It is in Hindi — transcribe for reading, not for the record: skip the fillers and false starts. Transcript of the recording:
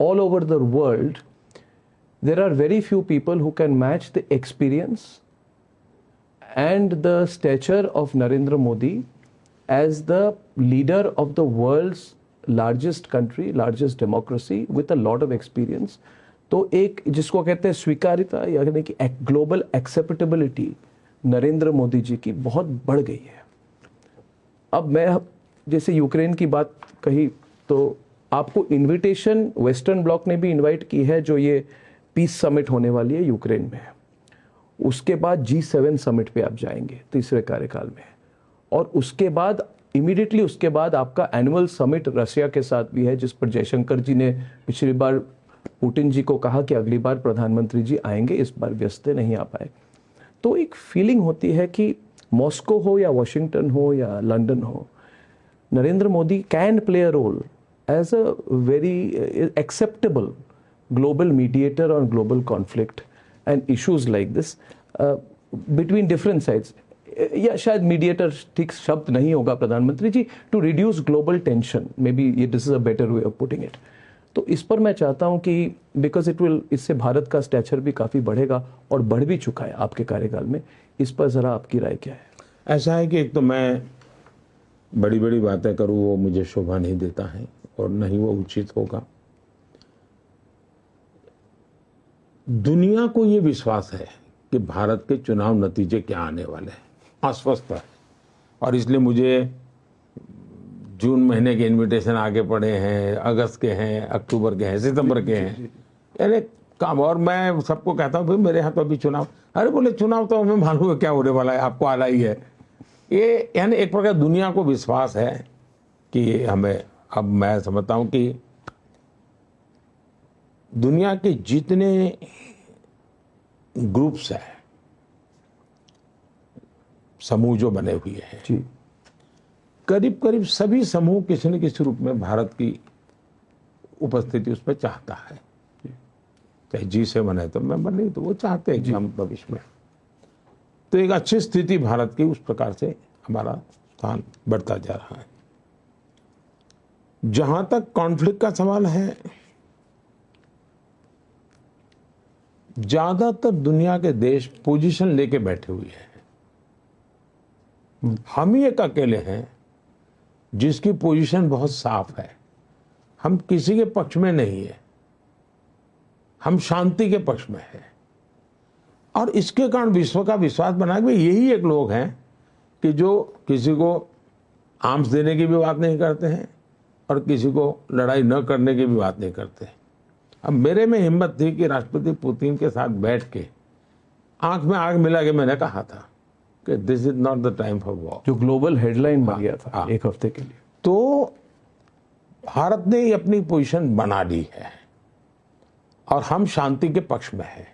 all over the world, there are very few people who can match the experience and the stature of Narendra Modi as the leader of the world's largest country, largest democracy with a lot of experience. तो एक जिसको कहते हैं स्वीकार्यता यानी कि ग्लोबल एक्सेप्टेबिलिटी नरेंद्र मोदी जी की बहुत बढ़ गई है। अब मैं जैसे यूक्रेन की बात कही तो आपको इनविटेशन वेस्टर्न ब्लॉक ने भी इनवाइट की है, जो ये पीस समिट होने वाली है यूक्रेन में। उसके बाद G7 समिट पे आप जाएंगे तीसरे कार्यकाल में, और उसके बाद इमीडिएटली उसके बाद आपका एनुअल समिट रशिया के साथ भी है, जिस पर जयशंकर जी ने पिछली बार पुतिन जी को कहा कि अगली बार प्रधानमंत्री जी आएंगे, इस बार व्यस्त नहीं आ पाए। तो एक फीलिंग होती है कि मॉस्को हो या वॉशिंगटन हो या लंदन हो, Narendra Modi can play a role as a very acceptable global mediator on global conflict and issues like this between different sides. या शायद मीडिएटर ठीक शब्द नहीं होगा प्रधानमंत्री ji, to reduce global tension, maybe this is a better way of putting it. तो इस पर मैं चाहता हूं कि बिकॉज इट विल, इससे भारत का स्टैचर भी काफ़ी बढ़ेगा और बढ़ भी चुका है आपके कार्यकाल में। इस पर ज़रा आपकी राय क्या है? ऐसा है कि एक तो मैं बड़ी बड़ी बातें करूं वो मुझे शोभा नहीं देता है और न ही वो उचित होगा। दुनिया को ये विश्वास है कि भारत के चुनाव नतीजे क्या आने वाले हैं, अस्वस्थ है, और इसलिए मुझे जून महीने के इनविटेशन आगे पड़े हैं, अगस्त के हैं, अक्टूबर के हैं, सितंबर के हैं, यानी काम। और मैं सबको कहता हूँ भाई मेरे यहाँ तो अभी चुनाव, अरे बोले चुनाव तो हमें मालूम है क्या होने वाला है, आपको आना ही है। ये यानी एक प्रकार दुनिया को विश्वास है कि हमें, अब मैं समझता हूँ कि दुनिया के जितने ग्रुप्स हैं, समूह जो बने हुए हैं जी, करीब करीब सभी समूह किसी न किसी रूप में भारत की उपस्थिति उस पर चाहता है। चाहे G7 है तो मेंबर, नहीं तो वो चाहते हैं कि हम भविष्य में, तो एक अच्छी स्थिति भारत की, उस प्रकार से हमारा स्थान बढ़ता जा रहा है। जहां तक कॉन्फ्लिक्ट का सवाल है, ज्यादातर दुनिया के पोजीशन पोजीशन लेके बैठे हुए हैं। हम ही एक अकेले हैं जिसकी पोजीशन बहुत साफ है। हम किसी के पक्ष में नहीं है, हम शांति के पक्ष में है, और इसके कारण विश्व का विश्वास बना के यही एक लोग हैं कि जो किसी को आर्म्स देने की भी बात नहीं करते हैं और किसी को लड़ाई न करने की भी बात नहीं करते हैं। अब मेरे में हिम्मत थी कि राष्ट्रपति पुतिन के साथ बैठ के आंख में आंख मिला के मैंने कहा था कि this is not the time for war, जो ग्लोबल हेडलाइन बन गया था एक हफ्ते के लिए। तो भारत ने अपनी पोजीशन बना ली है और हम शांति के पक्ष में हैं।